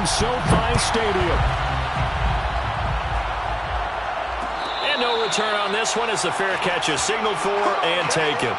from SoFi Stadium. And no return on this one as the fair catch is signaled for and taken.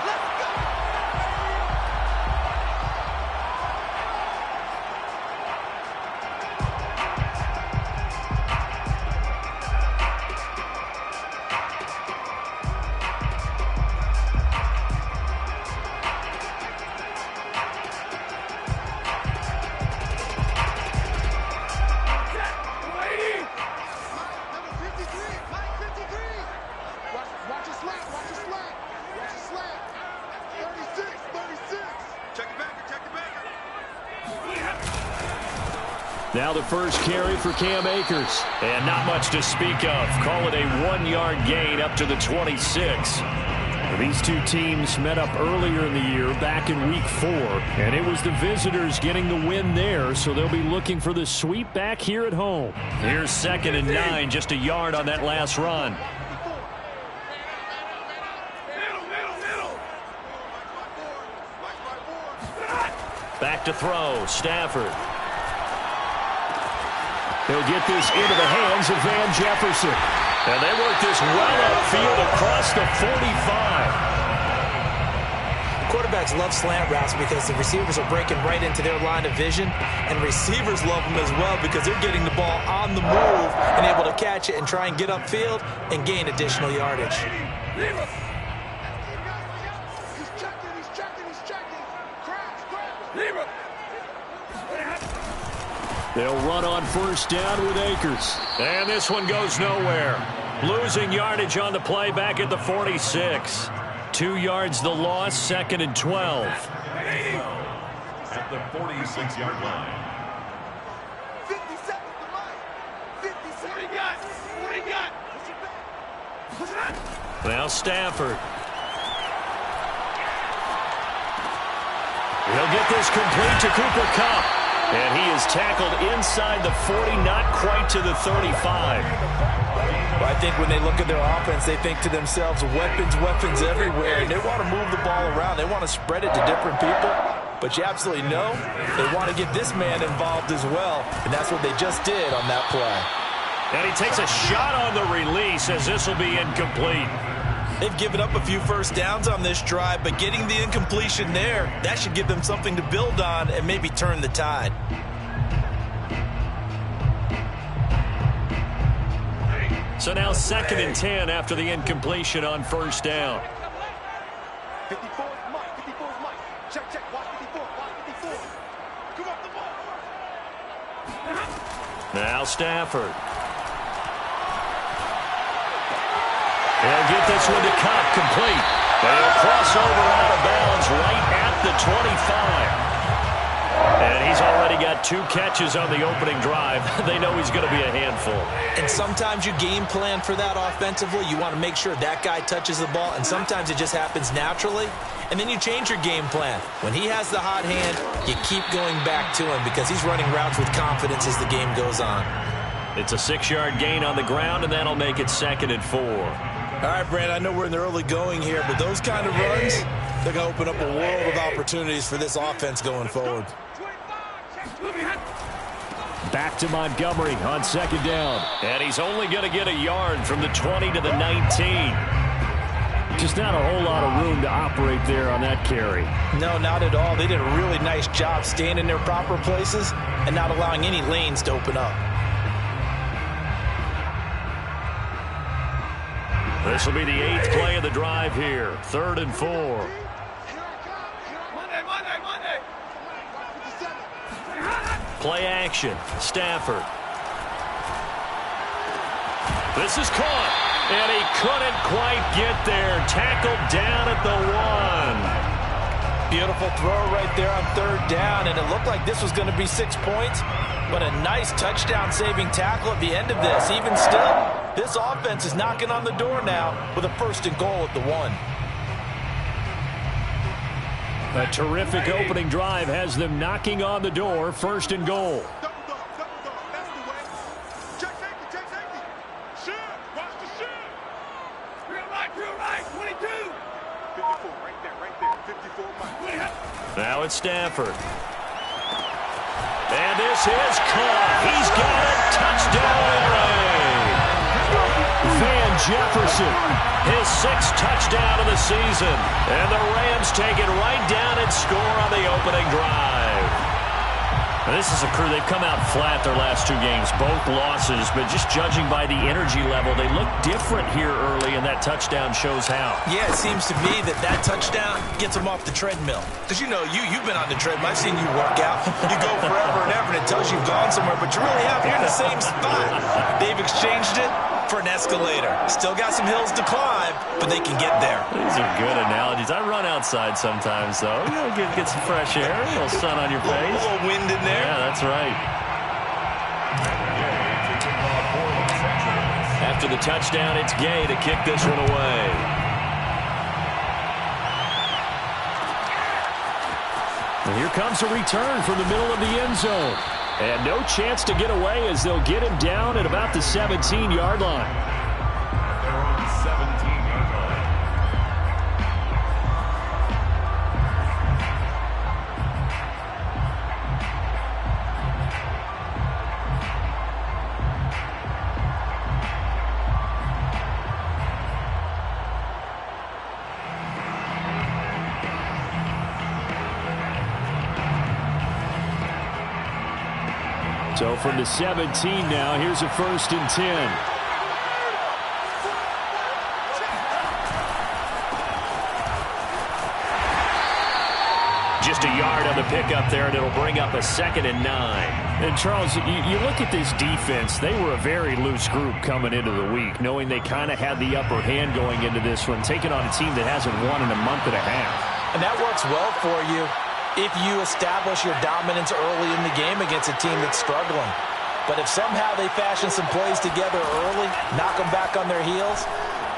Now the first carry for Cam Akers. And not much to speak of. Call it a 1-yard gain up to the 26. These two teams met up earlier in the year, back in Week 4, and it was the visitors getting the win there, so they'll be looking for the sweep back here at home. Here's 2nd and 9, just a yard on that last run. Back to throw, Stafford. He'll get this into the hands of Van Jefferson. And they work this well upfield across the 45. Quarterbacks love slant routes because the receivers are breaking right into their line of vision, and receivers love them as well because they're getting the ball on the move and able to catch it and try and get upfield and gain additional yardage. They'll run on first down with Akers. And this one goes nowhere. Losing yardage on the play back at the 46. 2 yards the loss, 2nd and 12. At the 46-yard line. 50 seconds to line. 50 seconds. What do you got? Now Stafford. He'll get this complete to Cooper Kupp. And he is tackled inside the 40, not quite to the 35. Well, I think when they look at their offense, they think to themselves, weapons everywhere. And they want to move the ball around. They want to spread it to different people. But you absolutely know they want to get this man involved as well. And that's what they just did on that play. And he takes a shot on the release as this will be incomplete. They've given up a few first downs on this drive, but getting the incompletion there, that should give them something to build on and maybe turn the tide. So now 2nd and 10 after the incompletion on first down. 54 is Mike. 54 is Mike. Check. Watch 54. Watch 54. Come up the ball. Now Stafford. He'll get this one to Kupp, complete. They'll cross over out of bounds right at the 25. And he's already got 2 catches on the opening drive. They know he's going to be a handful. And sometimes you game plan for that offensively. You want to make sure that guy touches the ball, and sometimes it just happens naturally. And then you change your game plan. When he has the hot hand, you keep going back to him because he's running routes with confidence as the game goes on. It's a 6-yard gain on the ground, and that'll make it 2nd and 4. All right, Brand, I know we're in the early going here, but those kind of runs, they're going to open up a world of opportunities for this offense going forward. Back to Montgomery on 2nd down. And he's only going to get a yard from the 20 to the 19. Just not a whole lot of room to operate there on that carry. No, not at all. They did a really nice job staying in their proper places and not allowing any lanes to open up. This will be the 8th play of the drive here. 3rd and 4. Monday. Play action. Stafford. This is caught. And he couldn't quite get there. Tackled down at the 1. Beautiful throw right there on 3rd down, and it looked like this was going to be 6 points, but a nice touchdown-saving tackle at the end of this. Even still, this offense is knocking on the door now with a 1st and goal at the 1. A terrific opening drive has them knocking on the door, 1st and goal. That's the way. Check safety. Shoot. Watch the shoot. Real right. 22. 54, right there. 54, Mike. Now it's Stafford. And this is caught. He's got it. Touchdown, Ray. Van Jefferson, his 6th touchdown of the season. And the Rams take it right down and score on the opening drive. Now, this is a crew, they've come out flat their last 2 games, both losses, but just judging by the energy level, they look different here early, and that touchdown shows how. Yeah, it seems to me that touchdown gets them off the treadmill. Because, you know, you've been on the treadmill. I've seen you work out. You go forever and ever, and it tells you've gone somewhere, but you really haven't. You're in the same spot. They've exchanged it for an escalator. Still got some hills to climb, but they can get there. These are good analogies. I run outside sometimes, though. You know, get some fresh air, a little sun on your face. A little wind in there. Yeah, that's right. After the touchdown, it's Gay to kick this one away. And here comes a return from the middle of the end zone. And no chance to get away as they'll get him down at about the 17-yard line. They're on the 17-yard line. So from the 17 now, here's a 1st and 10. Just a yard on the pickup there, and it'll bring up a 2nd and 9. And, Charles, you look at this defense, they were a very loose group coming into the week, knowing they kind of had the upper hand going into this one, taking on a team that hasn't won in a month and a half. And that works well for you if you establish your dominance early in the game against a team that's struggling. But if somehow they fashion some plays together early, knock them back on their heels,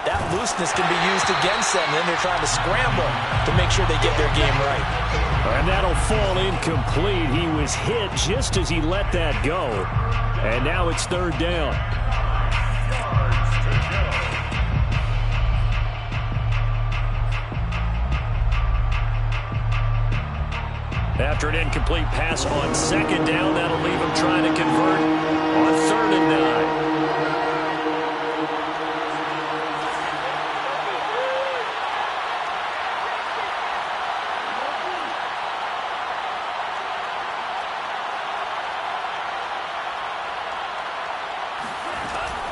that looseness can be used against them. Then they're trying to scramble to make sure they get their game right. And that'll fall incomplete. He was hit just as he let that go. And now it's 3rd down. After an incomplete pass on 2nd down, that'll leave him trying to convert on 3rd and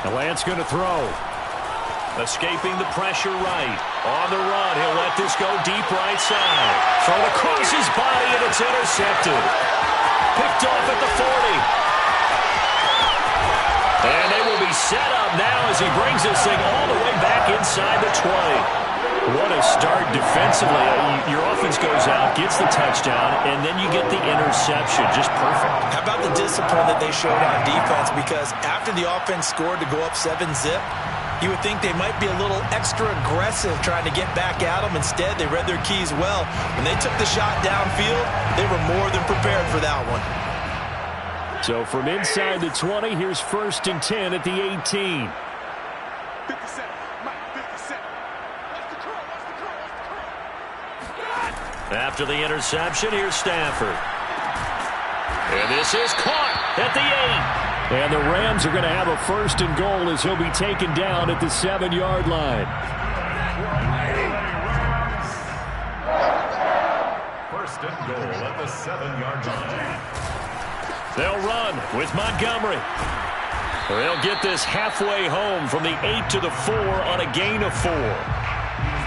9. The Lance going to throw. Escaping the pressure right. On the run, he'll let this go deep right side. Thrown across his body, and it's intercepted. Picked off at the 40. And they will be set up now as he brings this thing all the way back inside the 20. What a start defensively. Your offense goes out, gets the touchdown, and then you get the interception. Just perfect. How about the discipline that they showed on defense? Because after the offense scored to go up 7-zip, you would think they might be a little extra aggressive trying to get back at them. Instead, they read their keys well. When they took the shot downfield, they were more than prepared for that one. So from inside the 20, here's 1st and 10 at the 18. 57. Mike, 57. Watch the curl, watch the curl, watch the curl. After the interception, here's Stafford. And this is caught at the 8. And the Rams are going to have a 1st and goal as he'll be taken down at the 7-yard line. 1st and goal at the 7-yard line. They'll run with Montgomery. They'll get this halfway home from the 8 to the 4 on a gain of 4.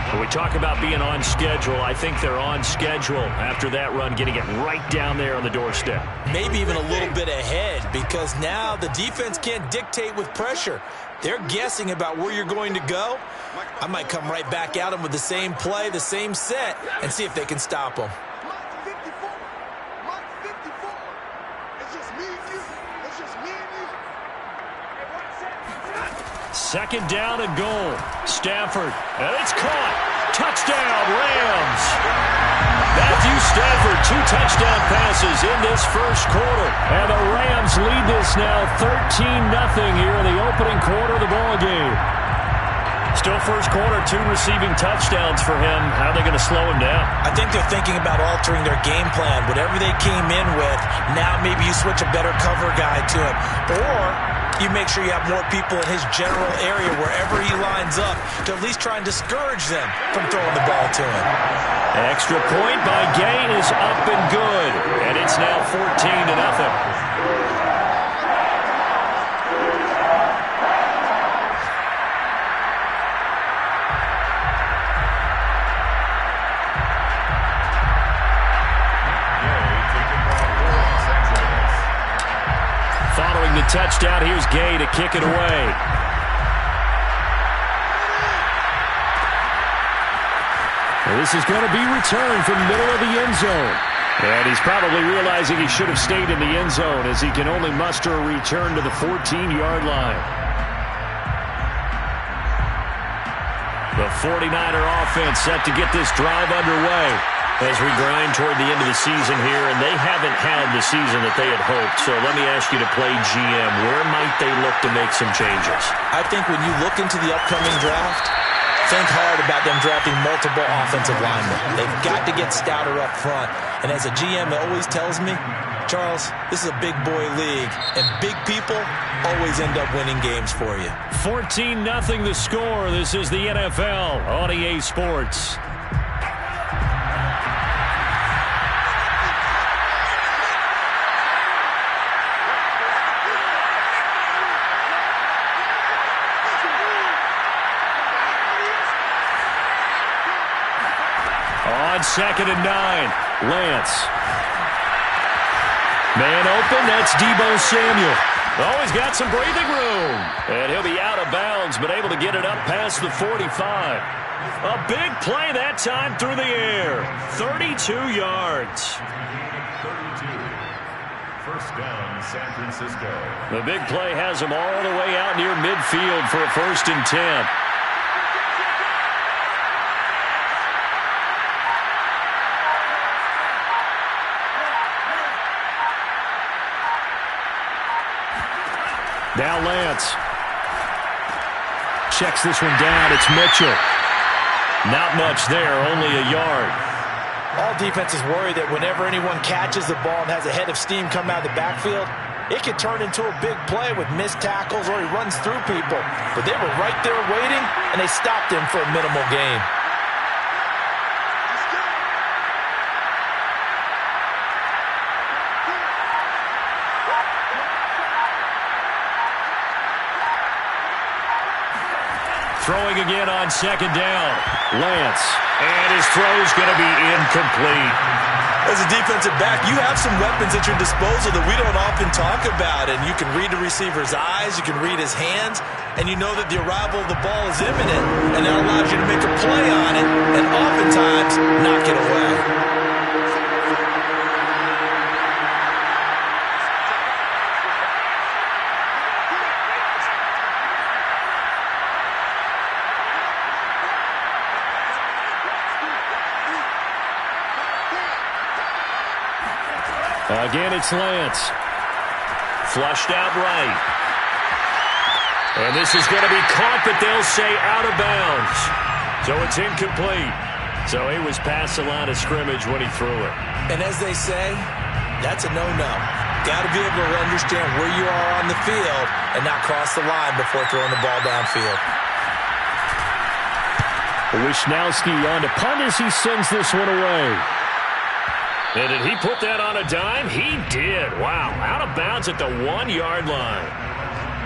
When we talk about being on schedule, I think they're on schedule after that run, getting it right down there on the doorstep. Maybe even a little bit ahead, because now the defense can't dictate with pressure. They're guessing about where you're going to go. I might come right back at them with the same play, the same set, and see if they can stop them. Mike 54. Mike 54. It's just me and you. It's just me and you. 2nd down and goal. Stafford, and it's caught. Touchdown, Rams. Matthew Stafford, 2 touchdown passes in this 1st quarter. And the Rams lead this now 13-0 here in the opening quarter of the ball game. Still first quarter, 2 receiving touchdowns for him. How are they going to slow him down? I think they're thinking about altering their game plan. Whatever they came in with, now maybe you switch a better cover guy to it. Or you make sure you have more people in his general area wherever he lines up to at least try and discourage them from throwing the ball to him. Extra point by Gain is up and good. And it's now 14-0. Following the touchdown, here's Gay to kick it away. And this is going to be returned from the middle of the end zone. And he's probably realizing he should have stayed in the end zone as he can only muster a return to the 14-yard line. The 49er offense set to get this drive underway as we grind toward the end of the season here, and they haven't had the season that they had hoped. So let me ask you to play GM. Where might they look to make some changes? I think when you look into the upcoming draft, think hard about them drafting multiple offensive linemen. They've got to get stouter up front. And as a GM, it always tells me, Charles, this is a big boy league, and big people always end up winning games for you. 14-0 the score. This is the NFL on EA Sports. On 2nd and 9, Lance. Man open, that's Deebo Samuel. Oh, he's got some breathing room. And he'll be out of bounds, but able to get it up past the 45. A big play that time through the air. 32 yards. 32. First down, San Francisco. The big play has him all the way out near midfield for a 1st and 10. Now Lance checks this one down. It's Mitchell. Not much there, only a yard. All defenses worry that whenever anyone catches the ball and has a head of steam come out of the backfield, it could turn into a big play with missed tackles or he runs through people. But they were right there waiting, and they stopped him for a minimal gain. Throwing again on 2nd down. Lance. And his throw's going to be incomplete. As a defensive back, you have some weapons at your disposal that we don't often talk about. And you can read the receiver's eyes, you can read his hands, and you know that the arrival of the ball is imminent. And that allows you to make a play on it and oftentimes knock it away. Again, it's Lance. Flushed out right. And this is going to be caught, but they'll say out of bounds. So it's incomplete. So he was past the line of scrimmage when he threw it. And as they say, that's a no-no. Got to be able to understand where you are on the field and not cross the line before throwing the ball downfield. Wisnowski on to punt as he sends this one away. And did he put that on a dime? He did. Wow. Out of bounds at the 1-yard line.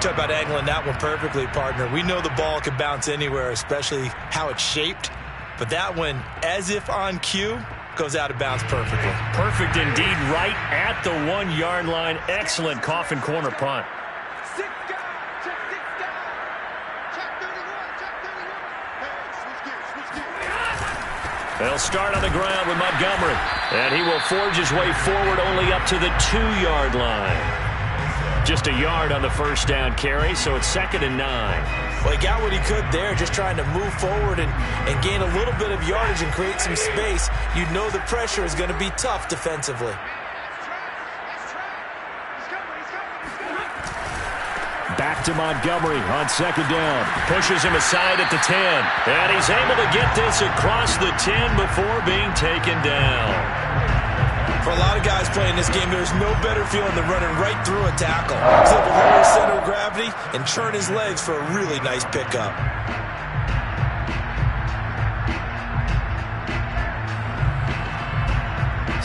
Talk about angling that one perfectly, partner. We know the ball can bounce anywhere, especially how it's shaped. But that one, as if on cue, goes out of bounds perfectly. Perfect indeed, right at the 1-yard line. Excellent coffin corner punt. They'll start on the ground with Montgomery. And he will forge his way forward only up to the 2-yard line. Just a yard on the first down carry, so it's 2nd and 9. Well, he got what he could there, just trying to move forward and gain a little bit of yardage and create some space. You know the pressure is going to be tough defensively. Back back to Montgomery on second down. Pushes him aside at the 10. And he's able to get this across the 10 before being taken down. For a lot of guys playing this game, there's no better feeling than running right through a tackle. He's able to lower his center of gravity and turn his legs for a really nice pickup.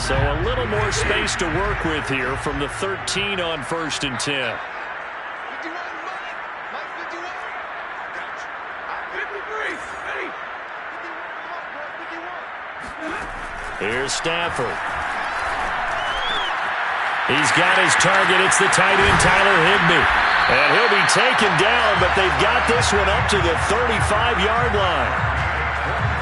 So a little more space to work with here from the 13 on 1st and 10. Here's Stafford. He's got his target. It's the tight end, Tyler Higbee. And he'll be taken down, but they've got this one up to the 35-yard line.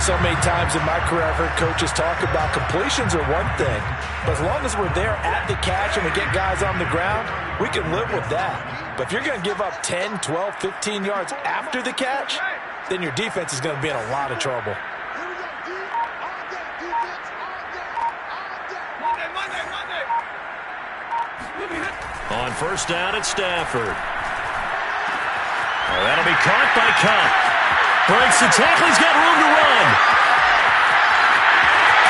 So many times in my career, I've heard coaches talk about completions are one thing. But as long as we're there at the catch and we get guys on the ground, we can live with that. But if you're going to give up 10, 12, 15 yards after the catch, then your defense is going to be in a lot of trouble. On 1st down, it's Stafford. Oh, that'll be caught by Cup. Breaks the tackle. He's got room to run.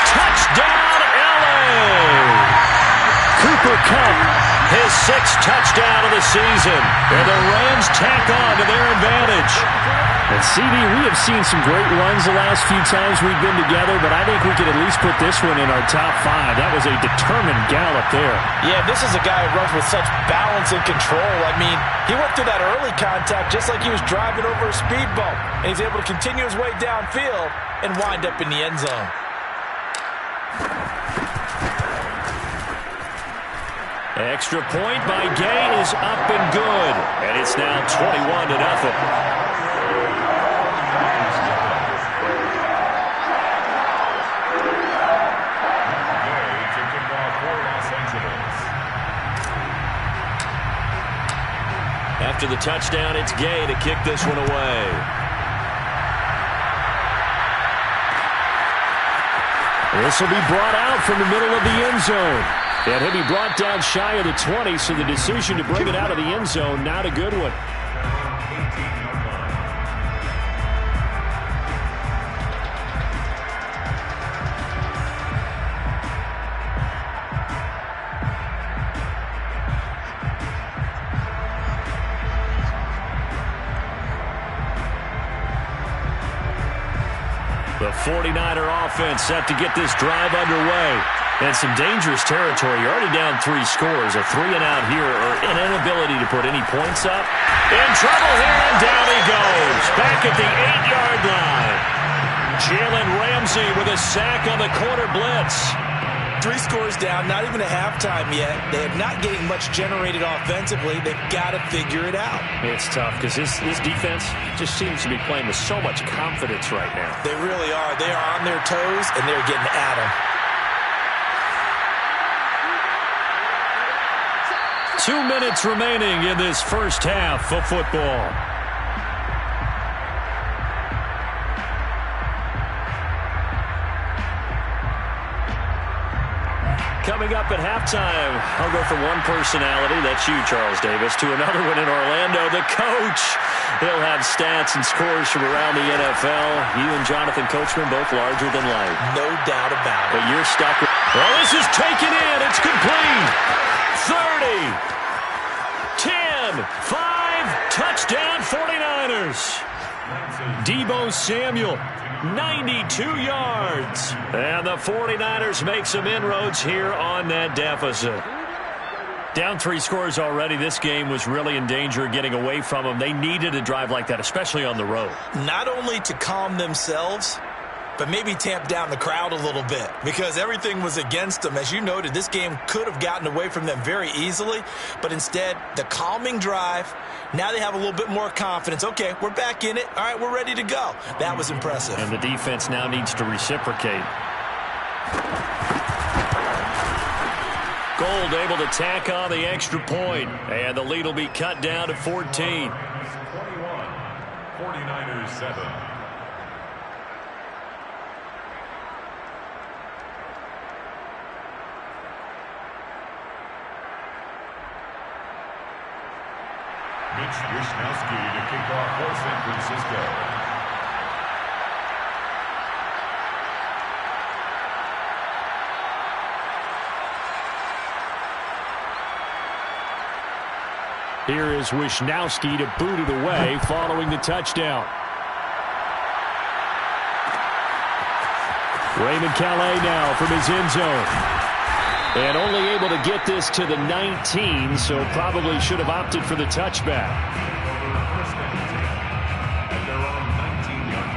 Touchdown, LA! Cooper Kupp, his 6th touchdown of the season. And the Rams tack on to their advantage. And CD, we have seen some great runs the last few times we've been together, but I think we could at least put this one in our top 5. That was a determined gallop there. Yeah, this is a guy who runs with such balance and control. I mean, he went through that early contact just like he was driving over a speed bump. And he's able to continue his way downfield and wind up in the end zone. Extra point by Gay is up and good. And it's now 21-0. After the touchdown, it's Gay to kick this one away. This will be brought out from the middle of the end zone. And he'll be brought down shy of the 20, so the decision to bring it out of the end zone, not a good one. The 49er offense set to get this drive underway. And some dangerous territory. You're already down 3 scores. A 3-and-out here, or an inability to put any points up. In trouble here, and down he goes. Back at the 8-yard line. Jalen Ramsey with a sack on the corner blitz. 3 scores down, not even a halftime yet. They are not getting much generated offensively. They've got to figure it out. It's tough because this defense just seems to be playing with so much confidence right now. They really are. They are on their toes, and they're getting at them. 2 minutes remaining in this first half of football. Coming up at halftime, I'll go from one personality, that's you, Charles Davis, to another one in Orlando, the coach. He'll have stats and scores from around the NFL. You and Jonathan Coachman both larger than life. No doubt about it. But you're stuck with... Well, this is taken in. It's complete. 30. 10. 5. Touchdown 49ers. Deebo Samuel. 92 yards. And the 49ers make some inroads here on that deficit. Down 3 scores already. This game was really in danger of getting away from them. They needed a drive like that, especially on the road. Not only to calm themselves, but maybe tamp down the crowd a little bit because everything was against them. As you noted, this game could have gotten away from them very easily, but instead, the calming drive, now they have a little bit more confidence. Okay, we're back in it. All right, we're ready to go. That was impressive. And the defense now needs to reciprocate. Gold able to tack on the extra point, and the lead will be cut down to 14. 21, 49ers 7. Mitch Wishnowski to kick off for San Francisco. Here is Wishnowski to boot it away following the touchdown. Raymond Calais now from his end zone. And only able to get this to the 19, so probably should have opted for the touchback. At their own 19-yard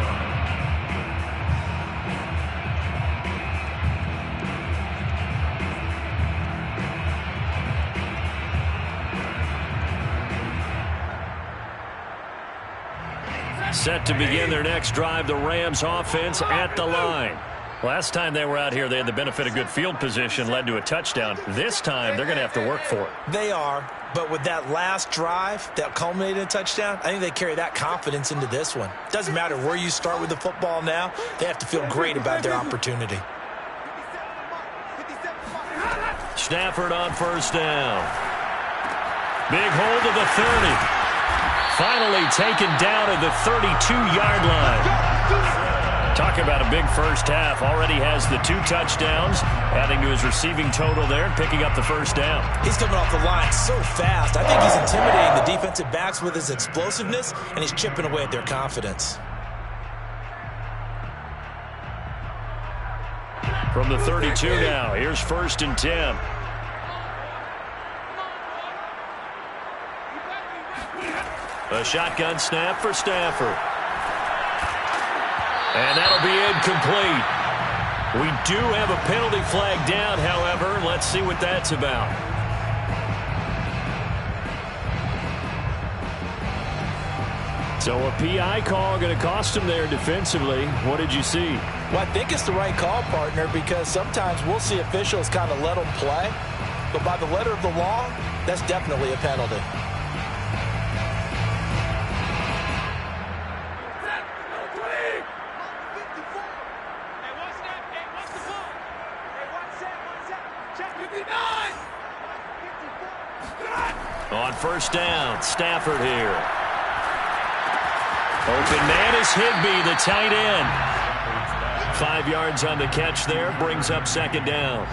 line. Set to begin their next drive, the Rams offense at the line. Last time they were out here, they had the benefit of good field position, led to a touchdown. This time, they're going to have to work for it. They are, but with that last drive that culminated in a touchdown, I think they carry that confidence into this one. Doesn't matter where you start with the football now, they have to feel great about their opportunity. Stafford on first down. Big hold of the 30. Finally taken down at the 32-yard line. Talk about a big first half. Already has the 2 touchdowns, adding to his receiving total there and picking up the first down. He's coming off the line so fast. I think he's intimidating the defensive backs with his explosiveness, and he's chipping away at their confidence. From the 32 now, here's 1st and 10. A shotgun snap for Stafford. And that'll be incomplete. We do have a penalty flag down, however. Let's see what that's about. So a PI call going to cost him there defensively. What did you see? Well, I think it's the right call, partner, because sometimes we'll see officials kind of let them play. But by the letter of the law, that's definitely a penalty. On first down, Stafford here. Open man is Higbee, the tight end. 5 yards on the catch there, brings up 2nd down.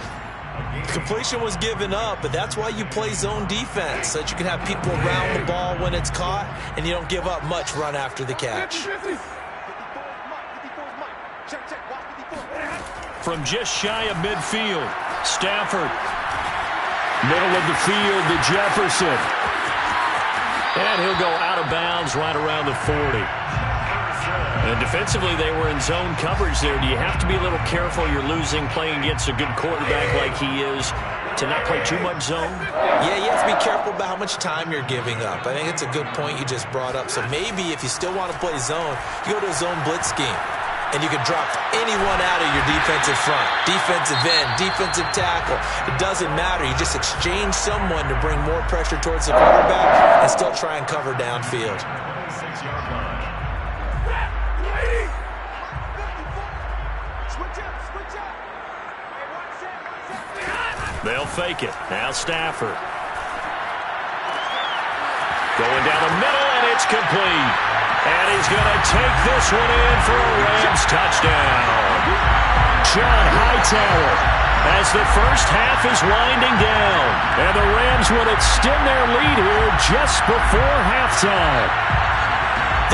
Completion was given up, but that's why you play zone defense, so that you can have people around the ball when it's caught, and you don't give up much run after the catch. From just shy of midfield, Stafford. Middle of the field to Jefferson. And he'll go out of bounds right around the 40. And defensively, they were in zone coverage there. Do you have to be a little careful? You're losing playing against a good quarterback like he is to not play too much zone? Yeah, you have to be careful about how much time you're giving up. I think it's a good point you just brought up. So maybe if you still want to play zone, you go to a zone blitz scheme. And you can drop anyone out of your defensive front, defensive end, defensive tackle. It doesn't matter. You just exchange someone to bring more pressure towards the quarterback and still try and cover downfield. They'll fake it. Now Stafford. Going down the middle, and it's complete. And he's going to take this one in for a Rams touchdown. John Hightower as the first half is winding down. And the Rams will extend their lead here just before halftime.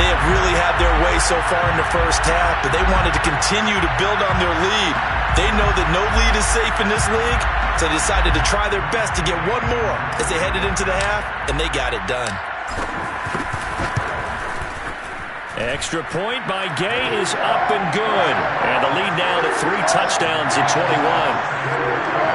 They have really had their way so far in the first half, but they wanted to continue to build on their lead. They know that no lead is safe in this league, so they decided to try their best to get one more as they headed into the half, and they got it done. Extra point by Gay is up and good. And the lead now to 3 touchdowns at 21.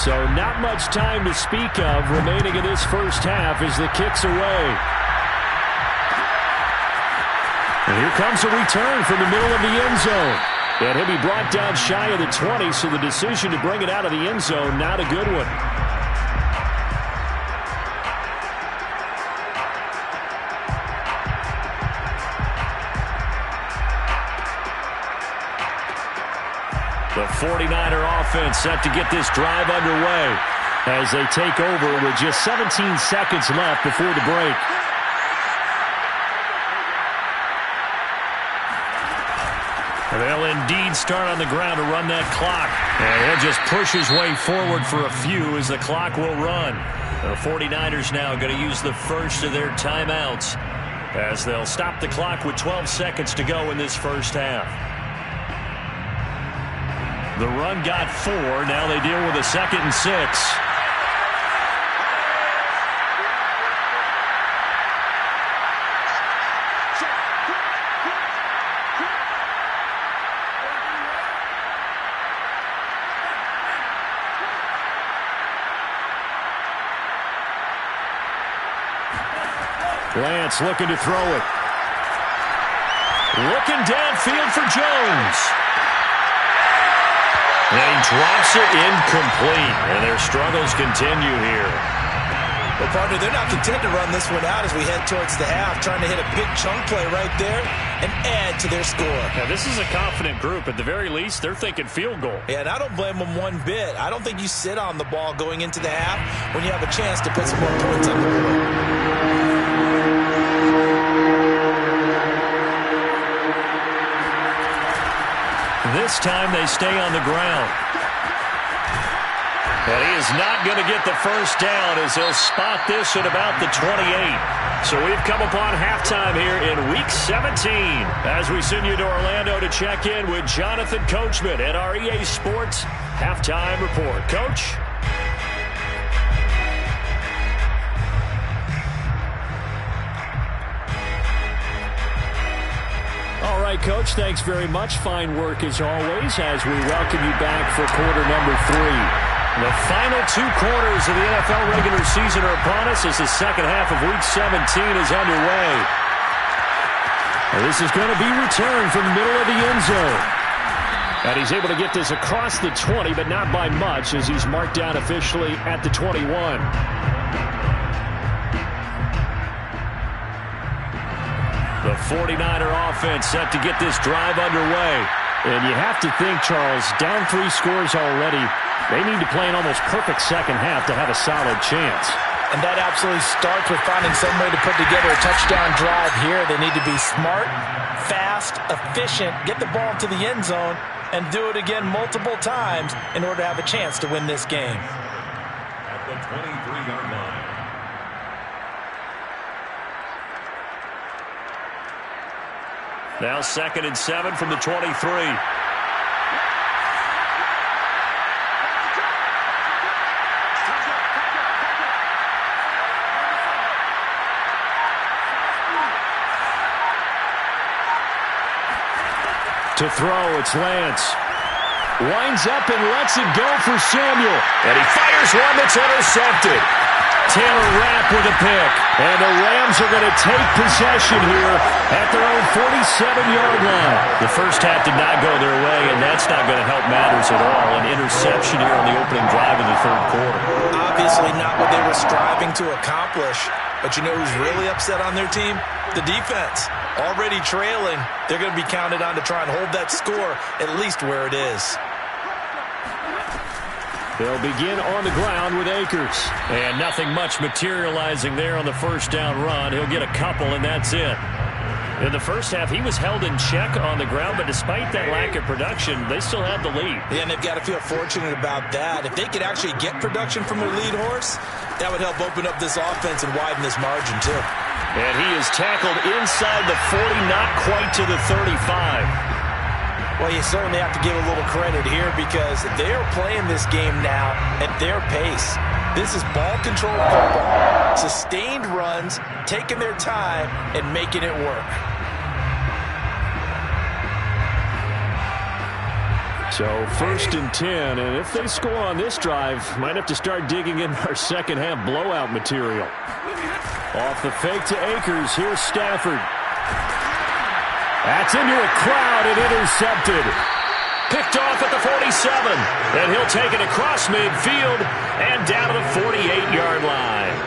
So not much time to speak of remaining in this first half as the kick's away. And here comes a return from the middle of the end zone. And he'll be brought down shy of the 20, so the decision to bring it out of the end zone, not a good one. The 49er offense set to get this drive underway as they take over with just 17 seconds left before the break. They'll indeed start on the ground to run that clock. And he'll just push his way forward for a few as the clock will run. The 49ers now going to use the first of their timeouts as they'll stop the clock with 12 seconds to go in this first half. The run got 4. Now they deal with a 2nd and 6. Lance looking to throw it. Looking downfield for Jones. And he drops it incomplete. And their struggles continue here. Well, partner, they're not content to run this one out as we head towards the half, trying to hit a big chunk play right there and add to their score. Now, this is a confident group. At the very least, they're thinking field goal. Yeah, and I don't blame them one bit. I don't think you sit on the ball going into the half when you have a chance to put some more points on the board. This time they stay on the ground. And he is not going to get the first down as he'll spot this at about the 28. So we've come upon halftime here in Week 17 as we send you to Orlando to check in with Jonathan Coachman at our EA Sports Halftime Report. Coach? All right, Coach, thanks very much. Fine work as always as we welcome you back for quarter number 3. The final 2 quarters of the NFL regular season are upon us as the second half of Week 17 is underway. This is going to be returned from the middle of the end zone. And he's able to get this across the 20, but not by much as he's marked down officially at the 21. The 49er offense set to get this drive underway. And you have to think, Charles, down 3 scores already, they need to play an almost perfect second half to have a solid chance. And that absolutely starts with finding some way to put together a touchdown drive here. They need to be smart, fast, efficient, get the ball to the end zone, and do it again multiple times in order to have a chance to win this game. At the 23-yard line. Now 2nd and 7 from the 23. To throw, it's Lance. Winds up and lets it go for Samuel. And he fires one that's intercepted. Taylor Rapp with a pick. And the Rams are going to take possession here at their own 47-yard line. The first half did not go their way, and that's not going to help matters at all. An interception here on the opening drive of the third quarter. Obviously not what they were striving to accomplish. But you know who's really upset on their team? The defense. Already trailing. They're going to be counted on to try and hold that score at least where it is. They'll begin on the ground with Akers. And nothing much materializing there on the first down run. He'll get a couple, and that's it. In the first half, he was held in check on the ground, but despite that lack of production, they still have the lead. Yeah, and they've got to feel fortunate about that. If they could actually get production from their lead horse, that would help open up this offense and widen this margin, too. And he is tackled inside the 40, not quite to the 35. Well, you certainly have to give a little credit here because they are playing this game now at their pace. This is ball control football. Sustained runs, taking their time, and making it work. So 1st and 10, and if they score on this drive, might have to start digging in our second half blowout material. Off the fake to Akers, here's Stafford. That's into a crowd and intercepted. Picked off at the 47. And he'll take it across midfield and down to the 48-yard line.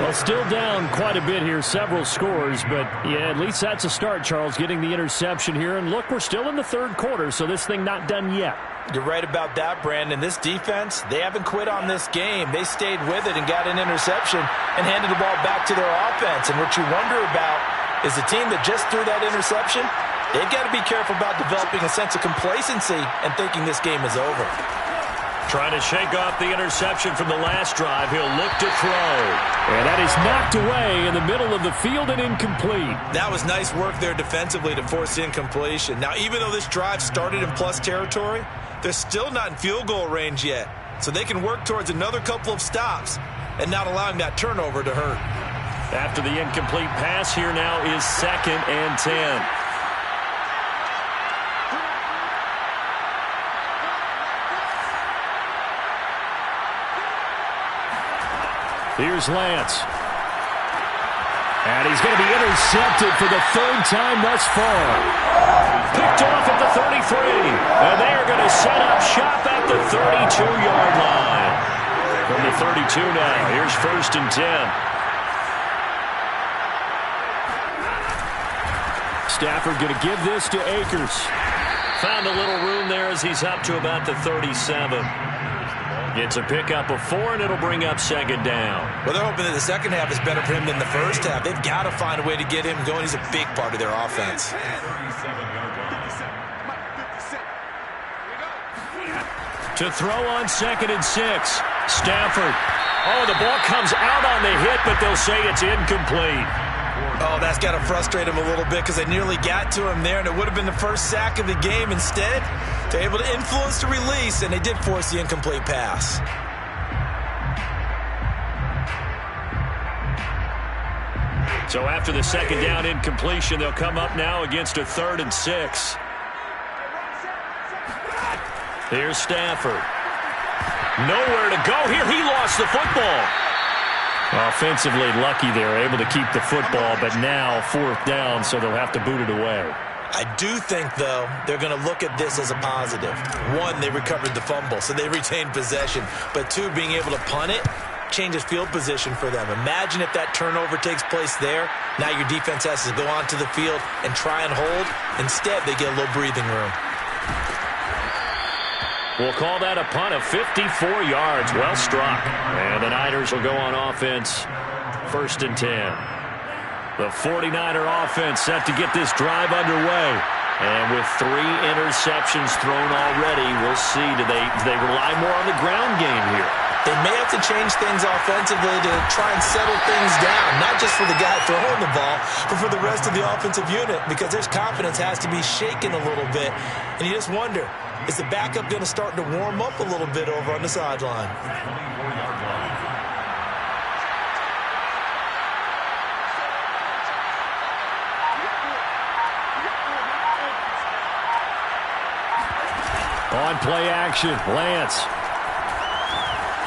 Well, still down quite a bit here, several scores, but yeah, at least that's a start, Charles, getting the interception here. And look, we're still in the third quarter, so this thing not done yet. You're right about that, Brandon. This defense, they haven't quit on this game. They stayed with it and got an interception and handed the ball back to their offense. And what you wonder about is the team that just threw that interception, they've got to be careful about developing a sense of complacency and thinking this game is over. Trying to shake off the interception from the last drive. He'll look to throw. And that is knocked away in the middle of the field and incomplete. That was nice work there defensively to force the incompletion. Now, even though this drive started in plus territory, they're still not in field goal range yet. So they can work towards another couple of stops and not allowing that turnover to hurt. After the incomplete pass, here now is 2nd and 10. Here's Lance. And he's going to be intercepted for the third time thus far. Picked off at the 33. And they are going to set up shop at the 32-yard line. From the 32 now, here's 1st and 10. Stafford going to give this to Akers. Found a little room there as he's up to about the 37. Gets a pickup of 4, and it'll bring up 2nd down. Well, they're hoping that the second half is better for him than the first half. They've got to find a way to get him going. He's a big part of their offense. To throw on 2nd and 6. Stafford. Oh, the ball comes out on the hit, but they'll say it's incomplete. Oh, that's got to frustrate him a little bit because they nearly got to him there, and it would have been the first sack of the game. Instead, they're able to influence the release, and they did force the incomplete pass. So after the 2nd down incompletion, they'll come up now against a 3rd and 6. Here's Stafford. Nowhere to go here. He lost the football. Offensively lucky they're able to keep the football, but now 4th down, so they'll have to boot it away. I do think, though, they're going to look at this as a positive. 1, they recovered the fumble, so they retained possession. But 2, being able to punt it changes field position for them. Imagine if that turnover takes place there. Now your defense has to go onto the field and try and hold. Instead, they get a little breathing room. We'll call that a punt of 54 yards. Well struck. And the Niners will go on offense. 1st and 10. The 49er offense set to get this drive underway. And with 3 interceptions thrown already, we'll see. Do they rely more on the ground game here? They may have to change things offensively to try and settle things down, not just for the guy throwing the ball, but for the rest of the offensive unit, because their confidence has to be shaken a little bit. And you just wonder, is the backup going to start to warm up a little bit over on the sideline? On play action, Lance.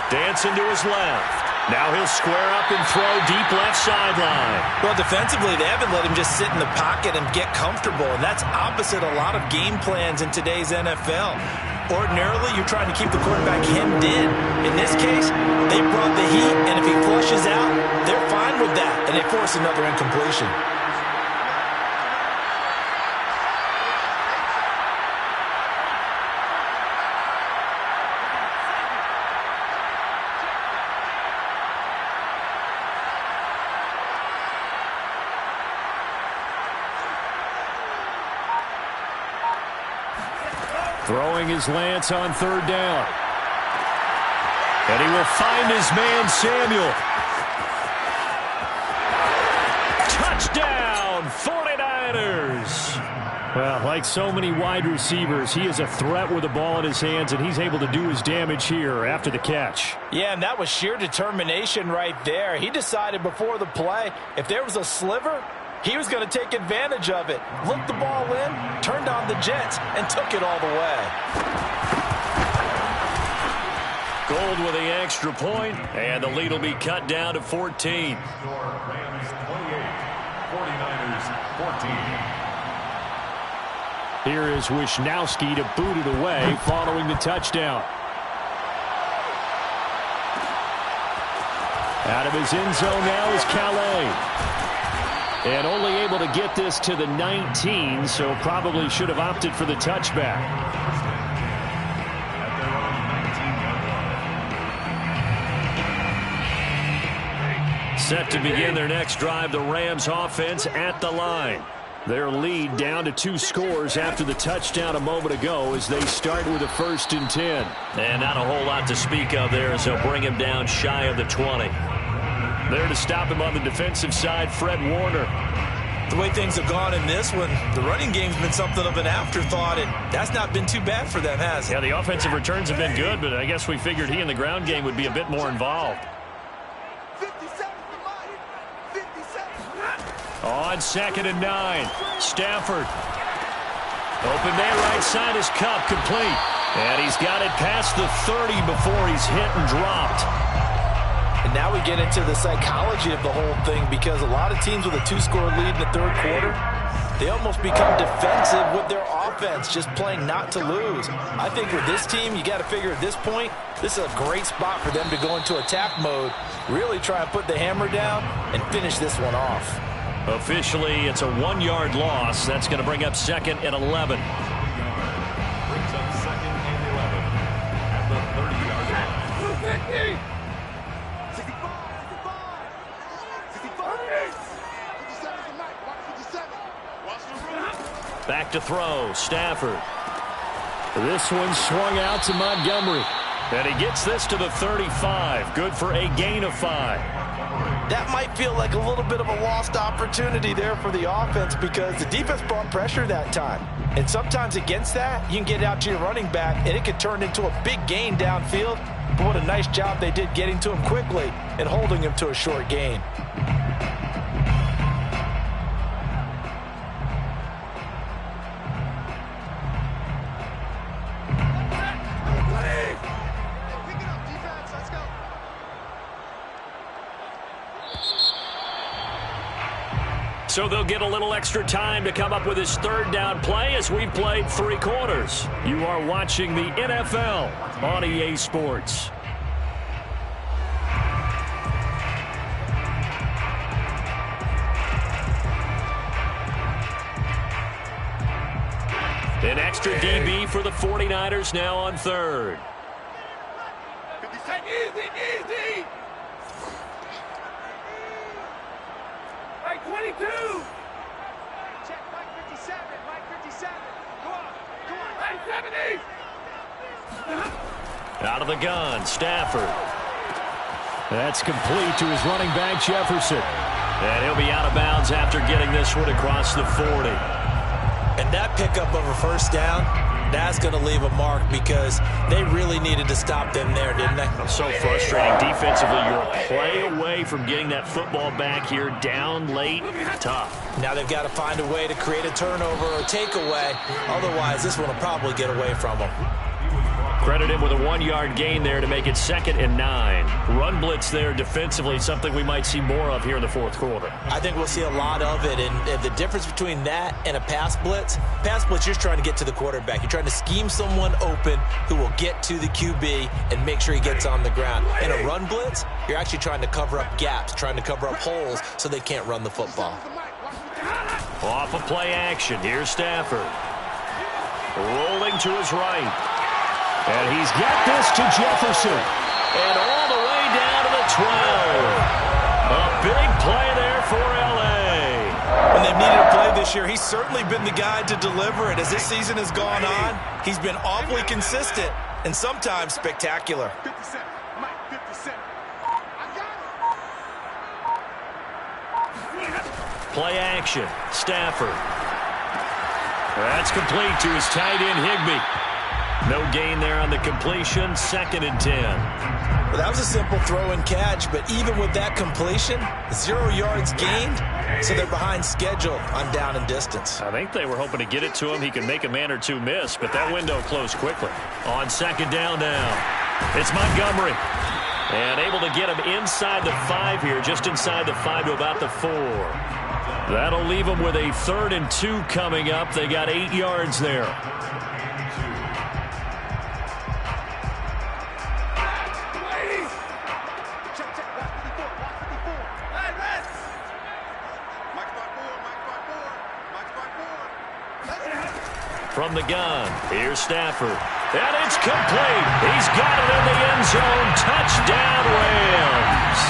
Dancing to his left. Now he'll square up and throw deep left sideline. Well, defensively, they haven't let him just sit in the pocket and get comfortable, and that's opposite a lot of game plans in today's NFL. Ordinarily, you're trying to keep the quarterback hemmed in. In this case, they brought the heat, and if he flushes out, they're fine with that, and they force another incompletion. Throwing his Lance on 3rd down. And he will find his man, Samuel. Touchdown, 49ers. Well, like so many wide receivers, he is a threat with the ball in his hands, and he's able to do his damage here after the catch. Yeah, and that was sheer determination right there. He decided before the play, if there was a sliver, he was going to take advantage of it. Looked the ball in, turned on the jets, and took it all the way. Gold with the extra point, and the lead will be cut down to 14. Rams 28, 49ers 14. Here is Wisnowski to boot it away following the touchdown. Out of his end zone now is Calais. And only able to get this to the 19, so probably should have opted for the touchback. Set to begin their next drive, the Rams offense at the line. Their lead down to 2 scores after the touchdown a moment ago as they start with a 1st and 10. And not a whole lot to speak of there as they'll bring him down shy of the 20. There to stop him on the defensive side, Fred Warner. The way things have gone in this one, the running game's been something of an afterthought, and that's not been too bad for them, has it? Yeah, the offensive returns have been good, but I guess we figured he in the ground game would be a bit more involved. 57 for Mike. 57. On 2nd and 9, Stafford. Open man right side is Cup, complete. And he's got it past the 30 before he's hit and dropped. And now we get into the psychology of the whole thing, because a lot of teams with a 2-score lead in the 3rd quarter, they almost become defensive with their offense, just playing not to lose. I think with this team, you got to figure at this point, this is a great spot for them to go into attack mode, really try and put the hammer down and finish this one off. Officially, it's a 1-yard loss. That's going to bring up 2nd and 11. Brings up 2nd and 11 at the 30-yard line. 57 for Mike. Mark 57. Watch the room. Back to throw, Stafford. This one swung out to Montgomery. And he gets this to the 35. Good for a gain of 5. That might feel like a little bit of a lost opportunity there for the offense, because the defense brought pressure that time. And sometimes against that, you can get out to your running back, and it could turn into a big gain downfield. But what a nice job they did getting to him quickly and holding him to a short gain. So they'll get a little extra time to come up with his 3rd down play as we've played 3 quarters. You are watching the NFL on EA Sports. An extra DB for the 49ers now on 3rd. 57. Easy. Mike 22. Check Mike 57. Mike 57. Go on. Mike 70. Out of the gun, Stafford. That's complete to his running back, Jefferson. And he'll be out of bounds after getting this one across the 40. And that pickup of a 1st down, that's going to leave a mark, because they really needed to stop them there, didn't they? So frustrating. Defensively, you're a play away from getting that football back here down late. Tough. Now they've got to find a way to create a turnover or takeaway. Otherwise, this one will probably get away from them. Credit him with a 1-yard gain there to make it 2nd and 9. Run blitz there defensively, something we might see more of here in the 4th quarter. I think we'll see a lot of it, and the difference between that and a pass blitz, you're trying to get to the quarterback. You're trying to scheme someone open who will get to the QB and make sure he gets on the ground. In a run blitz, you're actually trying to cover up gaps, trying to cover up holes so they can't run the football. Off of play action, here's Stafford. Rolling to his right. And he's got this to Jefferson. And all the way down to the 12. A big play there for L.A. When they've needed a play this year, he's certainly been the guy to deliver it. As this season has gone on, he's been awfully consistent and sometimes spectacular. 57. Mike 57. I got it. Play action, Stafford. That's complete to his tight end, Higbee. No gain there on the completion, 2nd and 10. Well, that was a simple throw and catch, but even with that completion, 0 yards gained, so they're behind schedule on down and distance. I think they were hoping to get it to him. He could make a man or two miss, but that window closed quickly. On 2nd down now, it's Montgomery. And able to get him inside the 5 here, just inside the 5 to about the 4. That'll leave them with a 3rd and 2 coming up. They got 8 yards there. From the gun, here's Stafford. And it's complete. He's got it in the end zone. Touchdown, Rams.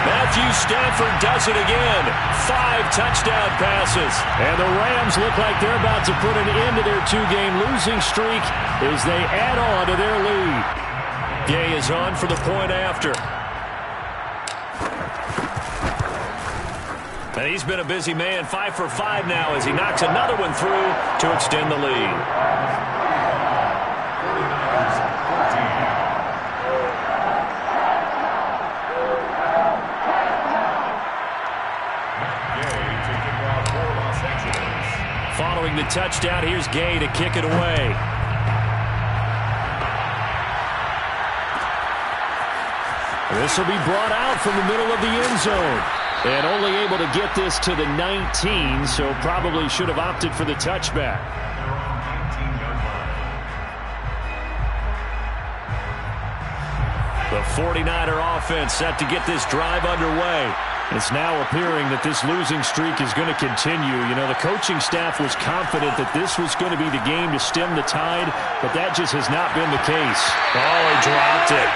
Matthew Stafford does it again. 5 touchdown passes. And the Rams look like they're about to put an end to their 2-game losing streak as they add on to their lead. Gay is on for the point after. And he's been a busy man, 5 for 5 now as he knocks another one through to extend the lead. Following the touchdown, here's Gay to kick it away. This will be brought out from the middle of the end zone. And only able to get this to the 19, so probably should have opted for the touchback. The 49er offense set to get this drive underway. It's now appearing that this losing streak is going to continue. You know, the coaching staff was confident that this was going to be the game to stem the tide, but that just has not been the case. Oh, he dropped it.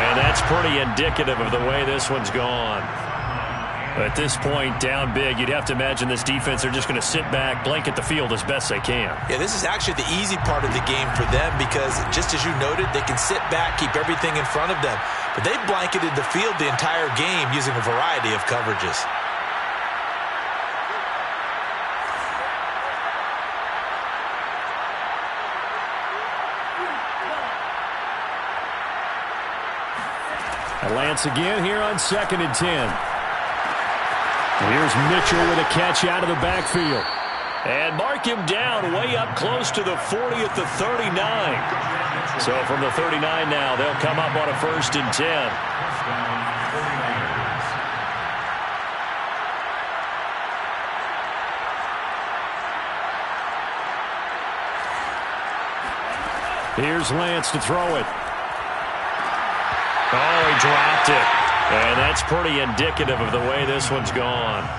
And that's pretty indicative of the way this one's gone. At this point, down big, you'd have to imagine this defense are just going to sit back, blanket the field as best they can. Yeah, this is actually the easy part of the game for them because, just as you noted, they can sit back, keep everything in front of them. But they've blanketed the field the entire game using a variety of coverages. Lance again here on 2nd and 10. Here's Mitchell with a catch out of the backfield. And mark him down way up close to the 40 at the 39. So from the 39 now, they'll come up on a 1st and 10. Here's Lance to throw it. Oh, he dropped it. And that's pretty indicative of the way this one's gone.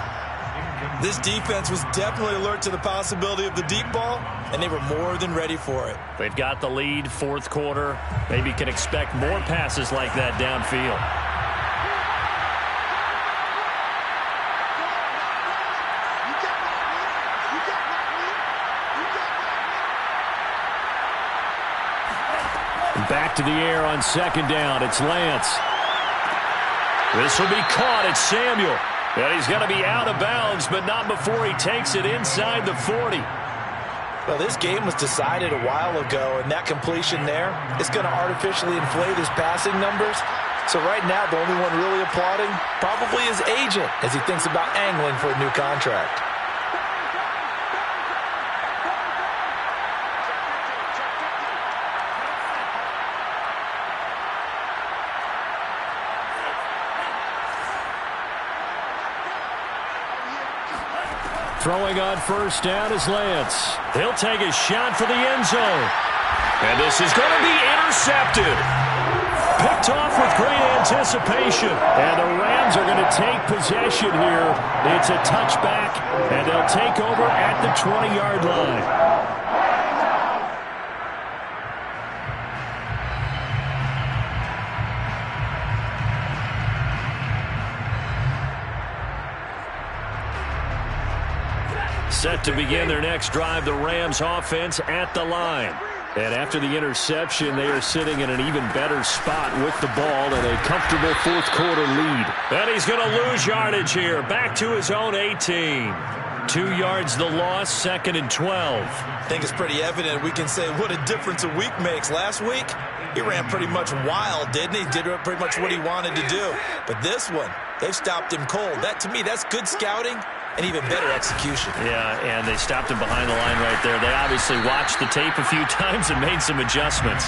This defense was definitely alert to the possibility of the deep ball, and they were more than ready for it. They've got the lead, 4th quarter. Maybe can expect more passes like that downfield. Back to the air on 2nd down. It's Lance. This will be caught. It's Samuel. And he's going to be out of bounds, but not before he takes it inside the 40. Well, this game was decided a while ago, and that completion there is going to artificially inflate his passing numbers. So right now, the only one really applauding probably his agent as he thinks about angling for a new contract. Throwing on 1st down is Lance. He'll take a shot for the end zone. And this is going to be intercepted. Picked off with great anticipation. And the Rams are going to take possession here. It's a touchback, and they'll take over at the 20-yard line. Set to begin their next drive, the Rams offense at the line. And after the interception, they are sitting in an even better spot with the ball and a comfortable 4th quarter lead. And he's going to lose yardage here, back to his own 18. 2 yards the loss, 2nd and 12. I think it's pretty evident we can say what a difference a week makes. Last week, he ran pretty much wild, didn't he? Did pretty much what he wanted to do. But this one, they've stopped him cold. That, to me, that's good scouting. and even better execution. Yeah, and they stopped him behind the line right there. They obviously watched the tape a few times and made some adjustments.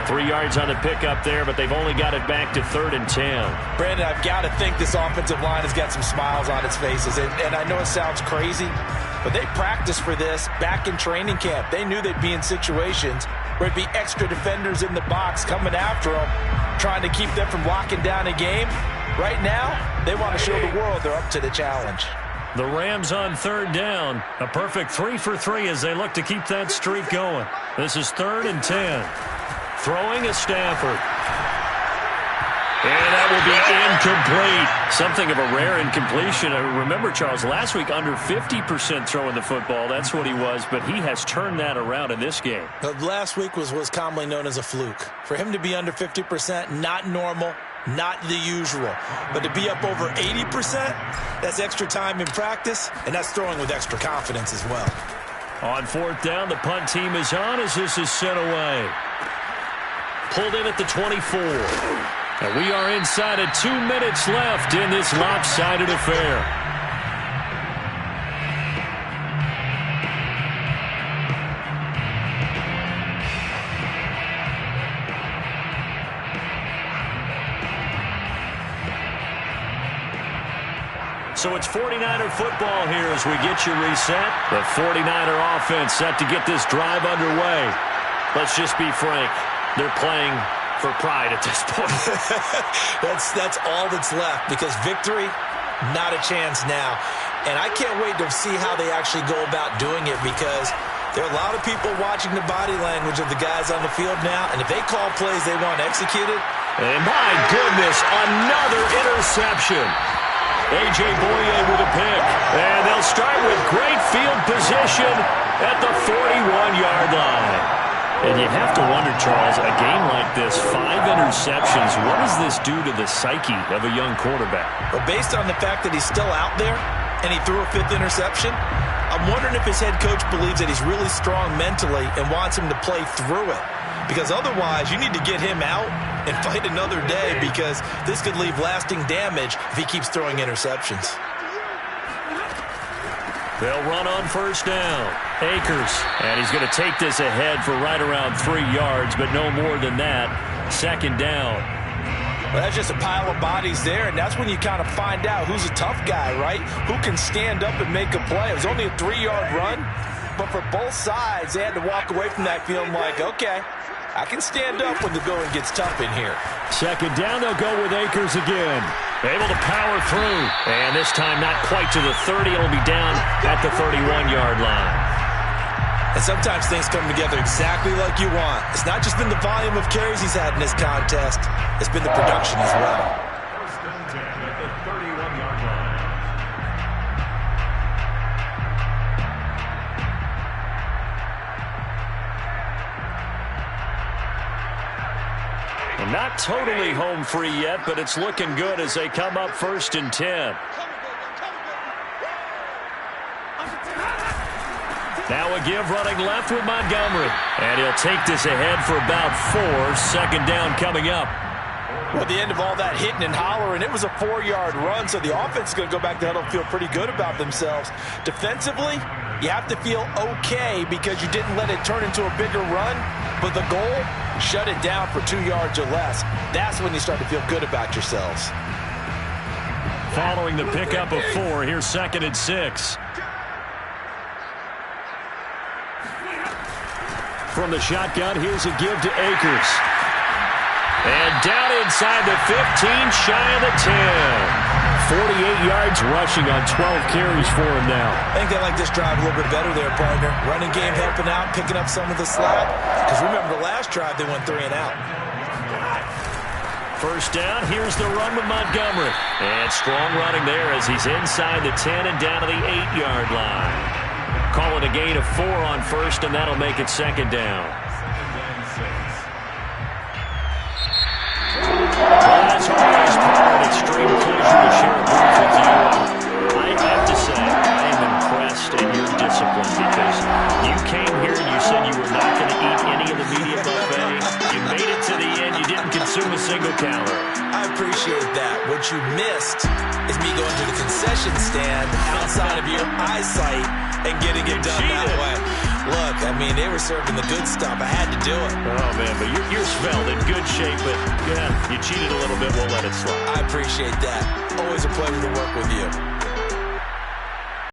3 yards on the pickup there, but they've only got it back to 3rd and 10. Brandon, I've got to think this offensive line has got some smiles on its faces. And I know it sounds crazy, but they practiced for this back in training camp. They knew they'd be in situations where it'd be extra defenders in the box coming after them, trying to keep them from locking down a game. Right now, they want to show the world they're up to the challenge. The Rams on 3rd down. A perfect 3 for 3 as they look to keep that streak going. This is 3rd and 10. Throwing is Stafford. And that will be incomplete. Something of a rare incompletion. Remember, Charles, last week under 50% throwing the football. That's what he was, but he has turned that around in this game. Last week was commonly known as a fluke. For him to be under 50%, not normal, not the usual. But to be up over 80%, that's extra time in practice, and that's throwing with extra confidence as well. On 4th down, the punt team is on as this is sent away. Pulled in at the 24. And we are inside of 2 minutes left in this lopsided affair. So it's 49er football here as we get you reset. The 49er offense set to get this drive underway. Let's just be frank. They're playing for pride at this point. That's all that's left, because victory, not a chance now. And I can't wait to see how they actually go about doing it, because there are a lot of people watching the body language of the guys on the field now, and if they call plays they want executed. And my goodness, another interception. A.J. Boye with a pick. And they'll start with great field position at the 41-yard line. And you have to wonder, Charles, a game like this, 5 interceptions, what does this do to the psyche of a young quarterback? Well, based on the fact that he's still out there and he threw a 5th interception, I'm wondering if his head coach believes that he's really strong mentally and wants him to play through it. Because otherwise, you need to get him out and fight another day, because this could leave lasting damage if he keeps throwing interceptions. They'll run on 1st down. Akers, and he's going to take this ahead for right around 3 yards, but no more than that. 2nd down. Well, that's just a pile of bodies there, and that's when you kind of find out who's a tough guy, right? Who can stand up and make a play. It was only a 3-yard run, but for both sides, they had to walk away from that feeling like, okay, I can stand up when the going gets tough in here. 2nd down, they'll go with Akers again. Able to power through. And this time not quite to the 30. It'll be down at the 31-yard line. And sometimes things come together exactly like you want. It's not just been the volume of carries he's had in this contest. It's been the production as well. 1st and 10 at the 31-yard line. And not totally home free yet, but it's looking good as they come up 1st and 10. Now a give running left with Montgomery. And he'll take this ahead for about 4. 2nd down coming up. Well, at the end of all that hitting and hollering, it was a 4-yard run, so the offense is going to go back to huddle and feel pretty good about themselves. Defensively, you have to feel okay because you didn't let it turn into a bigger run, but the goal, shut it down for 2 yards or less. That's when you start to feel good about yourselves. Following the pickup of 4, here's 2nd and 6. From the shotgun, here's a give to Akers. And down inside the 15, shy of the 10. 48 yards rushing on 12 carries for him now. I think they like this drive a little bit better there, partner. Running game helping out, picking up some of the slack. Because remember the last drive, they went 3 and out. 1st down, here's the run with Montgomery. And strong running there as he's inside the 10 and down to the 8-yard line. Call it a gain of 4 on 1st, and that'll make it 2nd down. Well, as always, Paul, an extreme pleasure to share a booth with you. I have to say, I am impressed at your discipline, because you came here and you said you were not going to eat any of the media buffet. You made it to the end. You didn't consider consume a single counter. I appreciate that. What you missed is me going to the concession stand outside of your eyesight and getting it done that way. Look, I mean, they were serving the good stuff. I had to do it. Oh, man, but you're svelte, in good shape, but yeah, you cheated a little bit. We'll let it slide. I appreciate that. Always a pleasure to work with you.